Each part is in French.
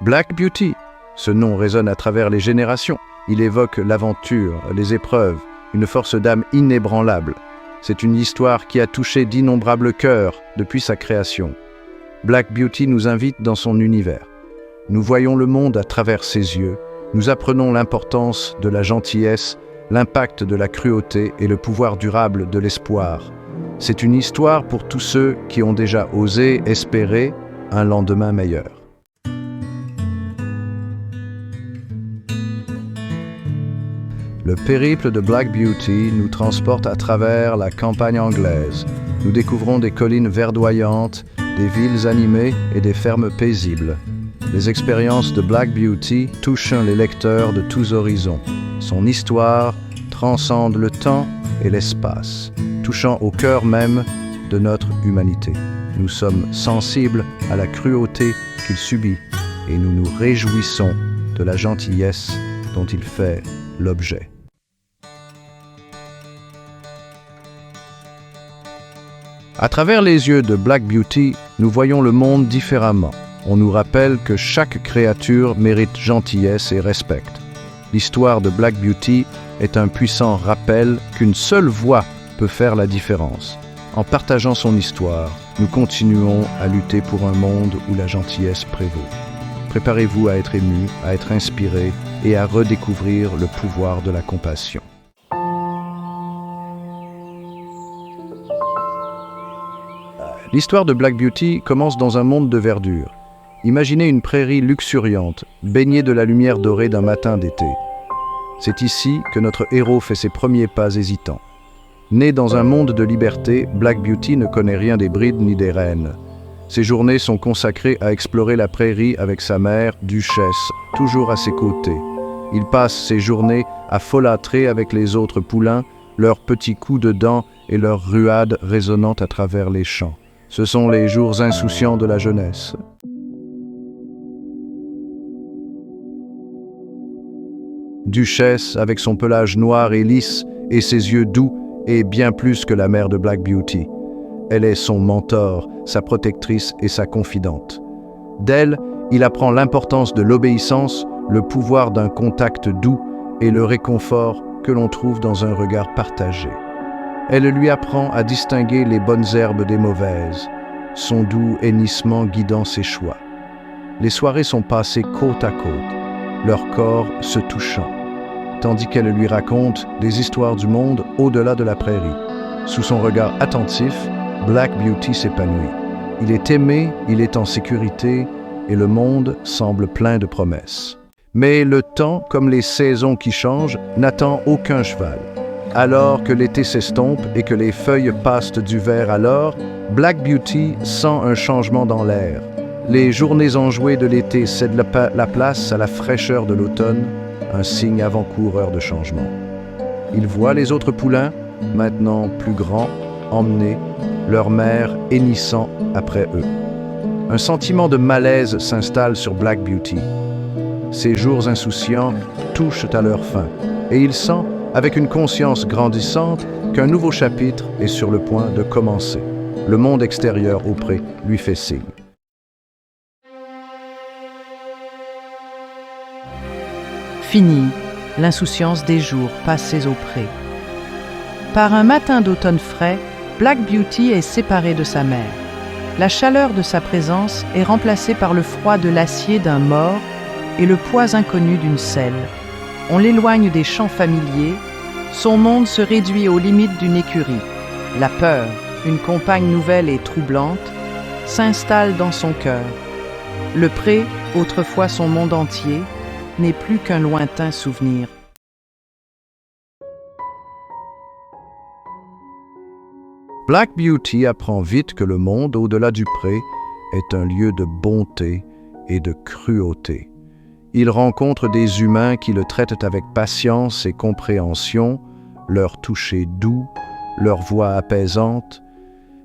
Black Beauty, ce nom résonne à travers les générations. Il évoque l'aventure, les épreuves, une force d'âme inébranlable. C'est une histoire qui a touché d'innombrables cœurs depuis sa création. Black Beauty nous invite dans son univers. Nous voyons le monde à travers ses yeux. Nous apprenons l'importance de la gentillesse, l'impact de la cruauté et le pouvoir durable de l'espoir. C'est une histoire pour tous ceux qui ont déjà osé espérer un lendemain meilleur. Le périple de Black Beauty nous transporte à travers la campagne anglaise. Nous découvrons des collines verdoyantes, des villes animées et des fermes paisibles. Les expériences de Black Beauty touchent les lecteurs de tous horizons. Son histoire transcende le temps et l'espace, touchant au cœur même de notre humanité. Nous sommes sensibles à la cruauté qu'il subit et nous nous réjouissons de la gentillesse dont il fait l'objet. À travers les yeux de Black Beauty, nous voyons le monde différemment. On nous rappelle que chaque créature mérite gentillesse et respect. L'histoire de Black Beauty est un puissant rappel qu'une seule voix peut faire la différence. En partageant son histoire, nous continuons à lutter pour un monde où la gentillesse prévaut. Préparez-vous à être ému, à être inspiré et à redécouvrir le pouvoir de la compassion. L'histoire de Black Beauty commence dans un monde de verdure. Imaginez une prairie luxuriante, baignée de la lumière dorée d'un matin d'été. C'est ici que notre héros fait ses premiers pas hésitants. Né dans un monde de liberté, Black Beauty ne connaît rien des brides ni des reines. Ses journées sont consacrées à explorer la prairie avec sa mère, Duchesse, toujours à ses côtés. Il passe ses journées à folâtrer avec les autres poulains, leurs petits coups de dents et leurs ruades résonnant à travers les champs. Ce sont les jours insouciants de la jeunesse. Duchesse, avec son pelage noir et lisse et ses yeux doux, est bien plus que la mère de Black Beauty. Elle est son mentor, sa protectrice et sa confidente. D'elle, il apprend l'importance de l'obéissance, le pouvoir d'un contact doux et le réconfort que l'on trouve dans un regard partagé. Elle lui apprend à distinguer les bonnes herbes des mauvaises, son doux hennissement guidant ses choix. Les soirées sont passées côte à côte, leur corps se touchant, tandis qu'elle lui raconte des histoires du monde au-delà de la prairie. Sous son regard attentif, Black Beauty s'épanouit. Il est aimé, il est en sécurité, et le monde semble plein de promesses. Mais le temps, comme les saisons qui changent, n'attend aucun cheval. Alors que l'été s'estompe et que les feuilles passent du vert à l'or, Black Beauty sent un changement dans l'air. Les journées enjouées de l'été cèdent la place à la fraîcheur de l'automne, un signe avant-coureur de changement. Il voit les autres poulains, maintenant plus grands, emmenés, leur mère hennissant après eux. Un sentiment de malaise s'installe sur Black Beauty. Ses jours insouciants touchent à leur fin, et il sent, avec une conscience grandissante, qu'un nouveau chapitre est sur le point de commencer. Le monde extérieur auprès lui fait signe. Fini l'insouciance des jours passés au pré. Par un matin d'automne frais, Black Beauty est séparée de sa mère. La chaleur de sa présence est remplacée par le froid de l'acier d'un mort et le poids inconnu d'une selle. On l'éloigne des champs familiers, son monde se réduit aux limites d'une écurie. La peur, une compagne nouvelle et troublante, s'installe dans son cœur. Le pré, autrefois son monde entier, n'est plus qu'un lointain souvenir. Black Beauty apprend vite que le monde au-delà du pré est un lieu de bonté et de cruauté. Il rencontre des humains qui le traitent avec patience et compréhension, leur toucher doux, leur voix apaisante,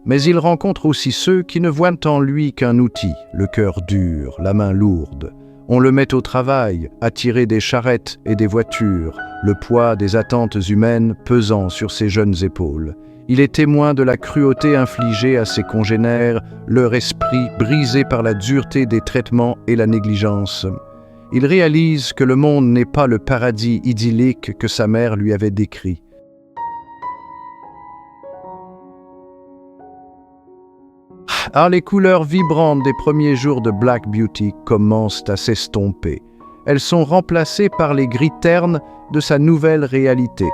mais il rencontre aussi ceux qui ne voient en lui qu'un outil, le cœur dur, la main lourde. On le met au travail, à tirer des charrettes et des voitures, le poids des attentes humaines pesant sur ses jeunes épaules. Il est témoin de la cruauté infligée à ses congénères, leur esprit brisé par la dureté des traitements et la négligence. Il réalise que le monde n'est pas le paradis idyllique que sa mère lui avait décrit. Les couleurs vibrantes des premiers jours de Black Beauty commencent à s'estomper. Elles sont remplacées par les gris ternes de sa nouvelle réalité.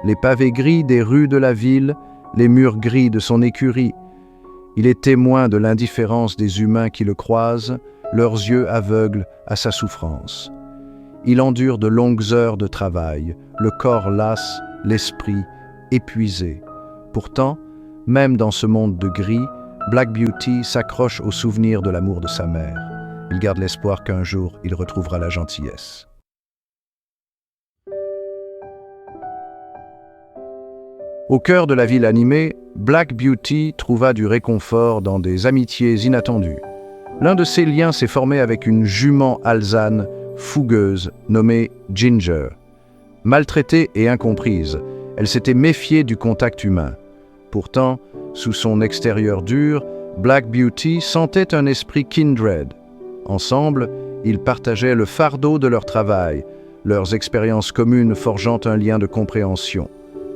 Les pavés gris des rues de la ville, les murs gris de son écurie. Il est témoin de l'indifférence des humains qui le croisent, leurs yeux aveugles à sa souffrance. Il endure de longues heures de travail, le corps las, l'esprit épuisé. Pourtant, même dans ce monde de gris, Black Beauty s'accroche au souvenir de l'amour de sa mère. Il garde l'espoir qu'un jour, il retrouvera la gentillesse. Au cœur de la ville animée, Black Beauty trouva du réconfort dans des amitiés inattendues. L'un de ses liens s'est formé avec une jument alezane, fougueuse, nommée Ginger. Maltraitée et incomprise, elle s'était méfiée du contact humain. Pourtant, sous son extérieur dur, Black Beauty sentait un esprit kindred. Ensemble, ils partageaient le fardeau de leur travail, leurs expériences communes forgeant un lien de compréhension.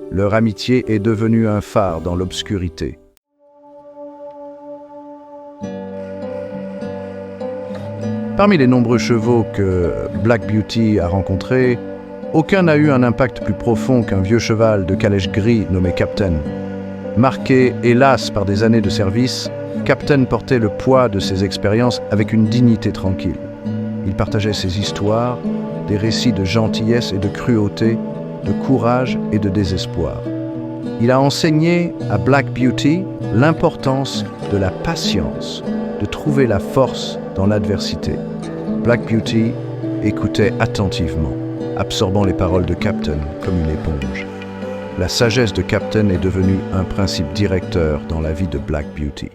Leur amitié est devenue un phare dans l'obscurité. Parmi les nombreux chevaux que Black Beauty a rencontrés, aucun n'a eu un impact plus profond qu'un vieux cheval de calèche gris nommé Captain. Marqué, hélas, par des années de service, Captain portait le poids de ses expériences avec une dignité tranquille. Il partageait ses histoires, des récits de gentillesse et de cruauté, de courage et de désespoir. Il a enseigné à Black Beauty l'importance de la patience, de trouver la force dans l'adversité. Black Beauty écoutait attentivement, absorbant les paroles de Captain comme une éponge. La sagesse de Captain est devenue un principe directeur dans la vie de Black Beauty.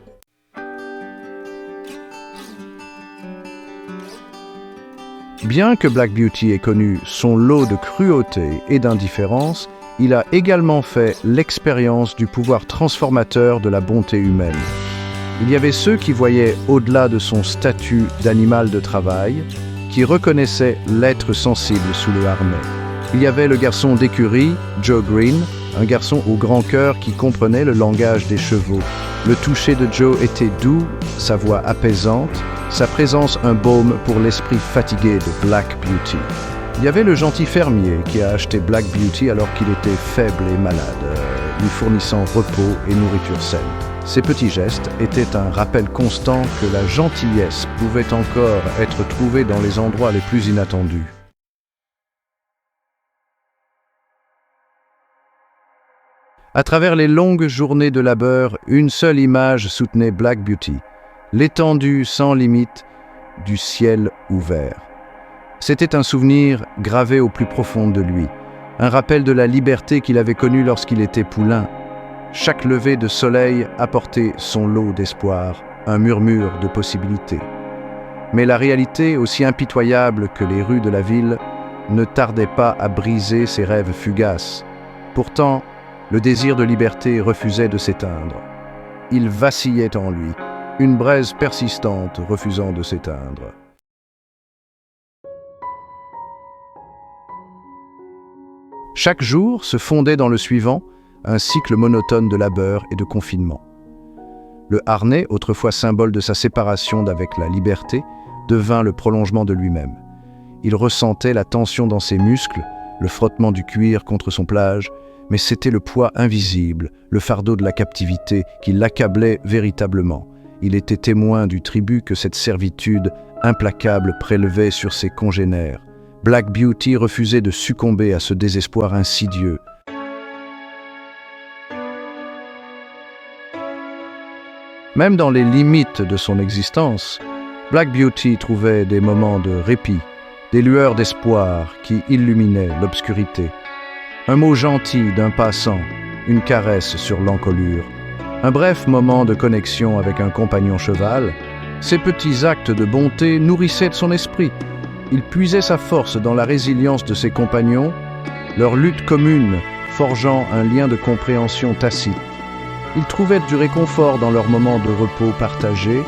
Bien que Black Beauty ait connu son lot de cruauté et d'indifférence, il a également fait l'expérience du pouvoir transformateur de la bonté humaine. Il y avait ceux qui voyaient au-delà de son statut d'animal de travail, qui reconnaissaient l'être sensible sous le harnais. Il y avait le garçon d'écurie, Joe Green, un garçon au grand cœur qui comprenait le langage des chevaux. Le toucher de Joe était doux, sa voix apaisante, sa présence un baume pour l'esprit fatigué de Black Beauty. Il y avait le gentil fermier qui a acheté Black Beauty alors qu'il était faible et malade, lui fournissant repos et nourriture saine. Ces petits gestes étaient un rappel constant que la gentillesse pouvait encore être trouvée dans les endroits les plus inattendus. À travers les longues journées de labeur, une seule image soutenait Black Beauty, l'étendue sans limite du ciel ouvert. C'était un souvenir gravé au plus profond de lui, un rappel de la liberté qu'il avait connue lorsqu'il était poulain. Chaque lever de soleil apportait son lot d'espoir, un murmure de possibilités. Mais la réalité, aussi impitoyable que les rues de la ville, ne tardait pas à briser ses rêves fugaces. Pourtant, le désir de liberté refusait de s'éteindre. Il vacillait en lui, une braise persistante refusant de s'éteindre. Chaque jour se fondait dans le suivant, un cycle monotone de labeur et de confinement. Le harnais, autrefois symbole de sa séparation d'avec la liberté, devint le prolongement de lui-même. Il ressentait la tension dans ses muscles, le frottement du cuir contre son plage, mais c'était le poids invisible, le fardeau de la captivité qui l'accablait véritablement. Il était témoin du tribut que cette servitude implacable prélevait sur ses congénères. Black Beauty refusait de succomber à ce désespoir insidieux. Même dans les limites de son existence, Black Beauty trouvait des moments de répit, des lueurs d'espoir qui illuminaient l'obscurité. Un mot gentil d'un passant, une caresse sur l'encolure, un bref moment de connexion avec un compagnon cheval, ces petits actes de bonté nourrissaient son esprit. Il puisait sa force dans la résilience de ses compagnons, leur lutte commune forgeant un lien de compréhension tacite. Ils trouvaient du réconfort dans leurs moments de repos partagés,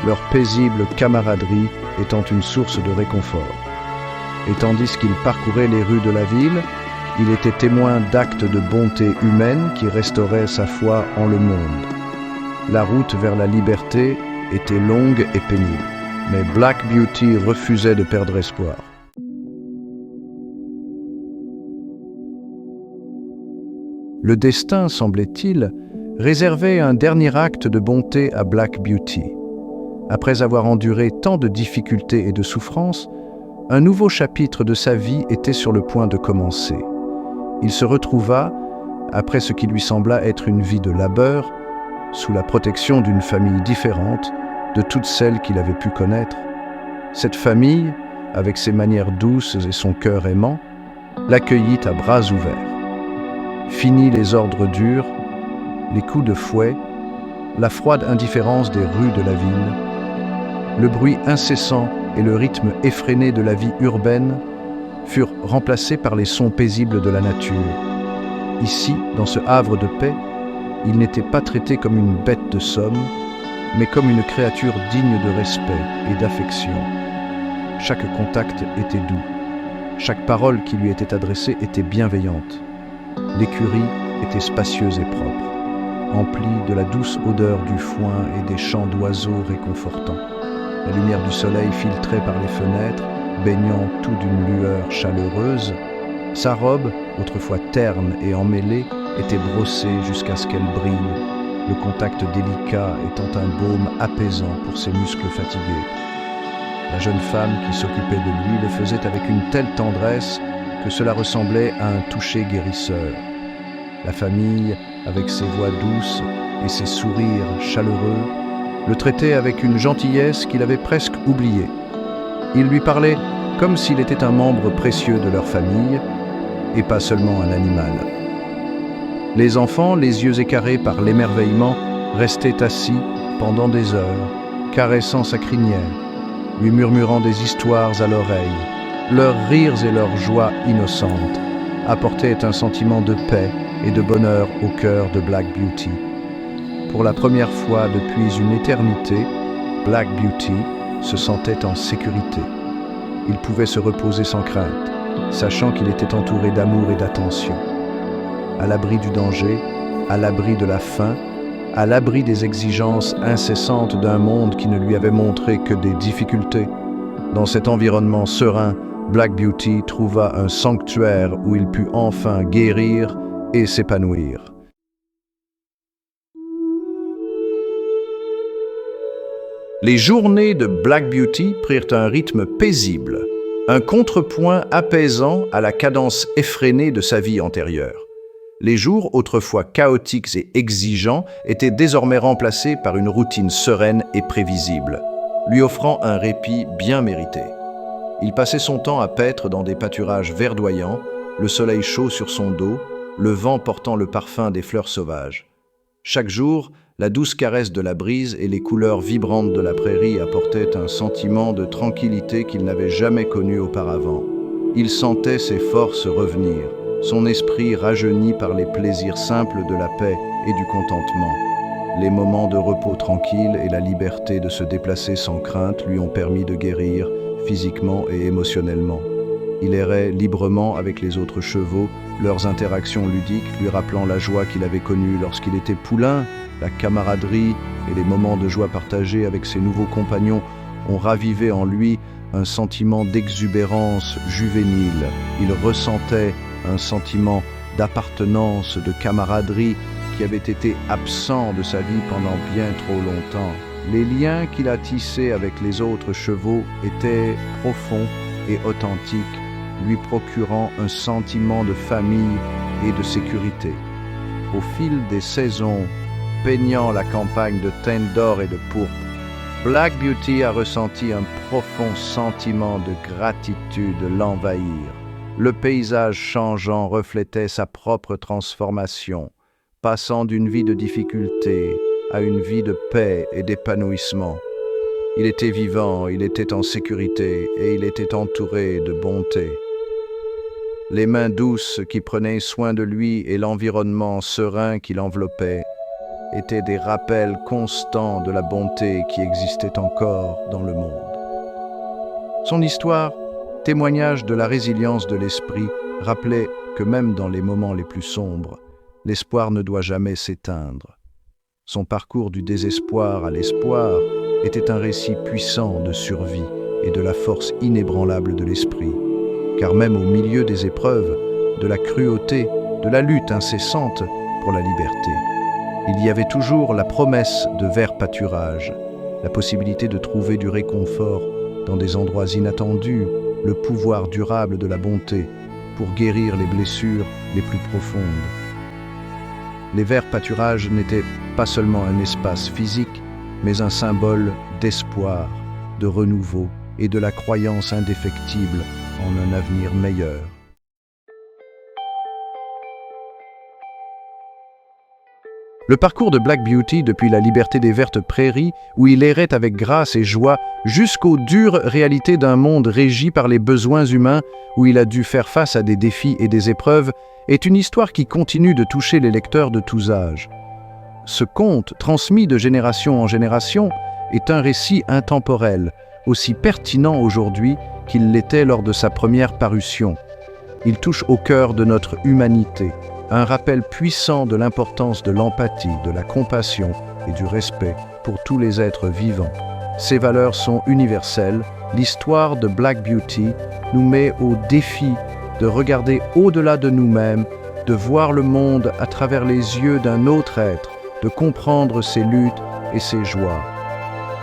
leur paisible camaraderie étant une source de réconfort. Et tandis qu'il parcourait les rues de la ville, il était témoin d'actes de bonté humaine qui restauraient sa foi en le monde. La route vers la liberté était longue et pénible, mais Black Beauty refusait de perdre espoir. Le destin, semblait-il, réservait un dernier acte de bonté à Black Beauty. Après avoir enduré tant de difficultés et de souffrances, un nouveau chapitre de sa vie était sur le point de commencer. Il se retrouva, après ce qui lui sembla être une vie de labeur, sous la protection d'une famille différente de toutes celles qu'il avait pu connaître. Cette famille, avec ses manières douces et son cœur aimant, l'accueillit à bras ouverts. Finis les ordres durs, les coups de fouet, la froide indifférence des rues de la ville, le bruit incessant et le rythme effréné de la vie urbaine furent remplacés par les sons paisibles de la nature. Ici, dans ce havre de paix, il n'était pas traité comme une bête de somme, mais comme une créature digne de respect et d'affection. Chaque contact était doux. Chaque parole qui lui était adressée était bienveillante. L'écurie était spacieuse et propre, emplie de la douce odeur du foin et des chants d'oiseaux réconfortants. La lumière du soleil filtrait par les fenêtres, baignant tout d'une lueur chaleureuse. Sa robe, autrefois terne et emmêlée, était brossée jusqu'à ce qu'elle brille, le contact délicat étant un baume apaisant pour ses muscles fatigués. La jeune femme qui s'occupait de lui le faisait avec une telle tendresse que cela ressemblait à un toucher guérisseur. La famille, avec ses voix douces et ses sourires chaleureux, le traitait avec une gentillesse qu'il avait presque oubliée. Il lui parlait comme s'il était un membre précieux de leur famille et pas seulement un animal. Les enfants, les yeux écarés par l'émerveillement, restaient assis pendant des heures, caressant sa crinière, lui murmurant des histoires à l'oreille. Leurs rires et leur joie innocente apportaient un sentiment de paix et de bonheur au cœur de Black Beauty. Pour la première fois depuis une éternité, Black Beauty se sentait en sécurité. Il pouvait se reposer sans crainte, sachant qu'il était entouré d'amour et d'attention. À l'abri du danger, à l'abri de la faim, à l'abri des exigences incessantes d'un monde qui ne lui avait montré que des difficultés. Dans cet environnement serein, Black Beauty trouva un sanctuaire où il put enfin guérir et s'épanouir. Les journées de Black Beauty prirent un rythme paisible, un contrepoint apaisant à la cadence effrénée de sa vie antérieure. Les jours, autrefois chaotiques et exigeants, étaient désormais remplacés par une routine sereine et prévisible, lui offrant un répit bien mérité. Il passait son temps à paître dans des pâturages verdoyants, le soleil chaud sur son dos, le vent portant le parfum des fleurs sauvages. Chaque jour, la douce caresse de la brise et les couleurs vibrantes de la prairie apportaient un sentiment de tranquillité qu'il n'avait jamais connu auparavant. Il sentait ses forces revenir, son esprit rajeuni par les plaisirs simples de la paix et du contentement. Les moments de repos tranquille et la liberté de se déplacer sans crainte lui ont permis de guérir physiquement et émotionnellement. Il errait librement avec les autres chevaux, leurs interactions ludiques lui rappelant la joie qu'il avait connue lorsqu'il était poulain. La camaraderie et les moments de joie partagés avec ses nouveaux compagnons ont ravivé en lui un sentiment d'exubérance juvénile. Il ressentait un sentiment d'appartenance, de camaraderie qui avait été absent de sa vie pendant bien trop longtemps. Les liens qu'il a tissés avec les autres chevaux étaient profonds et authentiques, lui procurant un sentiment de famille et de sécurité. Au fil des saisons, peignant la campagne de teintes d'or et de pourpre, Black Beauty a ressenti un profond sentiment de gratitude l'envahir. Le paysage changeant reflétait sa propre transformation, passant d'une vie de difficulté à une vie de paix et d'épanouissement. Il était vivant, il était en sécurité et il était entouré de bonté. Les mains douces qui prenaient soin de lui et l'environnement serein qui l'enveloppait étaient des rappels constants de la bonté qui existait encore dans le monde. Son histoire, témoignage de la résilience de l'esprit, rappelait que même dans les moments les plus sombres, l'espoir ne doit jamais s'éteindre. Son parcours du désespoir à l'espoir était un récit puissant de survie et de la force inébranlable de l'esprit, car même au milieu des épreuves, de la cruauté, de la lutte incessante pour la liberté, il y avait toujours la promesse de verts pâturages, la possibilité de trouver du réconfort dans des endroits inattendus, le pouvoir durable de la bonté pour guérir les blessures les plus profondes. Les verts pâturages n'étaient pas seulement un espace physique, mais un symbole d'espoir, de renouveau et de la croyance indéfectible en un avenir meilleur. Le parcours de Black Beauty depuis la liberté des vertes prairies, où il errait avec grâce et joie, jusqu'aux dures réalités d'un monde régi par les besoins humains, où il a dû faire face à des défis et des épreuves, est une histoire qui continue de toucher les lecteurs de tous âges. Ce conte, transmis de génération en génération, est un récit intemporel, aussi pertinent aujourd'hui qu'il l'était lors de sa première parution. Il touche au cœur de notre humanité, un rappel puissant de l'importance de l'empathie, de la compassion et du respect pour tous les êtres vivants. Ces valeurs sont universelles. L'histoire de Black Beauty nous met au défi de regarder au-delà de nous-mêmes, de voir le monde à travers les yeux d'un autre être, de comprendre ses luttes et ses joies.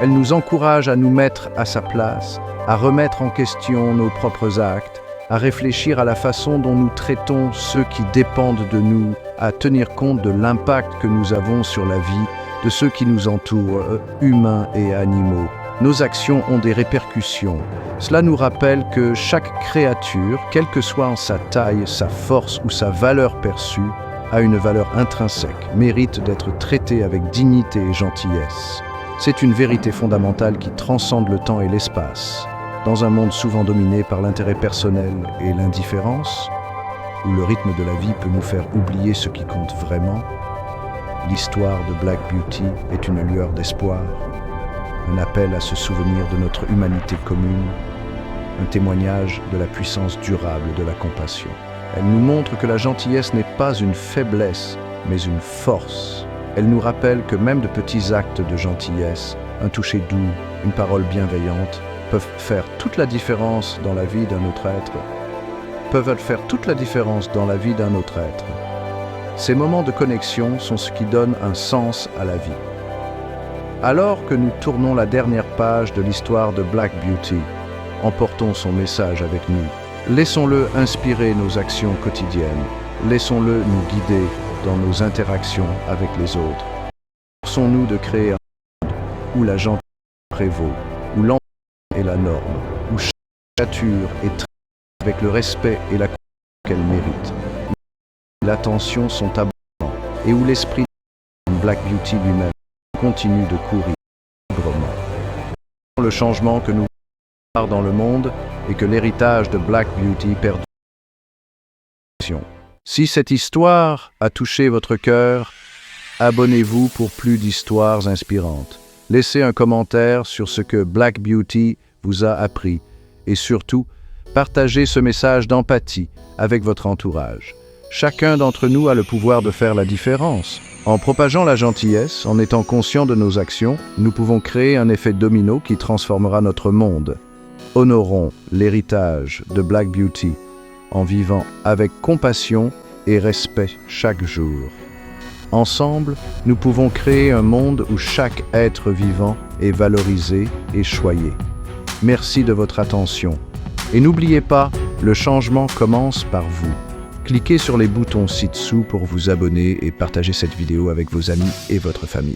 Elle nous encourage à nous mettre à sa place, à remettre en question nos propres actes, à réfléchir à la façon dont nous traitons ceux qui dépendent de nous, à tenir compte de l'impact que nous avons sur la vie de ceux qui nous entourent, humains et animaux. Nos actions ont des répercussions. Cela nous rappelle que chaque créature, quelle que soit en sa taille, sa force ou sa valeur perçue, a une valeur intrinsèque, mérite d'être traitée avec dignité et gentillesse. C'est une vérité fondamentale qui transcende le temps et l'espace. Dans un monde souvent dominé par l'intérêt personnel et l'indifférence, où le rythme de la vie peut nous faire oublier ce qui compte vraiment, l'histoire de Black Beauty est une lueur d'espoir, un appel à se souvenir de notre humanité commune, un témoignage de la puissance durable de la compassion. Elle nous montre que la gentillesse n'est pas une faiblesse, mais une force. Elle nous rappelle que même de petits actes de gentillesse, un toucher doux, une parole bienveillante, peuvent faire toute la différence dans la vie d'un autre être. Ces moments de connexion sont ce qui donne un sens à la vie. Alors que nous tournons la dernière page de l'histoire de Black Beauty, emportons son message avec nous. Laissons-le inspirer nos actions quotidiennes. Laissons-le nous guider dans nos interactions avec les autres. Forçons-nous de créer un monde où la gentillesse prévaut, où l'empathie est la norme, où chaque créature est traitée avec le respect et la compassion qu'elle mérite, où l'attention sont abondants et où l'esprit de Black Beauty lui-même continue de courir librement. Le changement que nous voulons dans le monde et que l'héritage de Black Beauty perdure. Si cette histoire a touché votre cœur, abonnez-vous pour plus d'histoires inspirantes. Laissez un commentaire sur ce que Black Beauty vous a appris et surtout, partagez ce message d'empathie avec votre entourage. Chacun d'entre nous a le pouvoir de faire la différence. En propageant la gentillesse, en étant conscient de nos actions, nous pouvons créer un effet domino qui transformera notre monde. Honorons l'héritage de Black Beauty en vivant avec compassion et respect chaque jour. Ensemble, nous pouvons créer un monde où chaque être vivant est valorisé et choyé. Merci de votre attention. Et n'oubliez pas, le changement commence par vous. Cliquez sur les boutons ci-dessous pour vous abonner et partager cette vidéo avec vos amis et votre famille.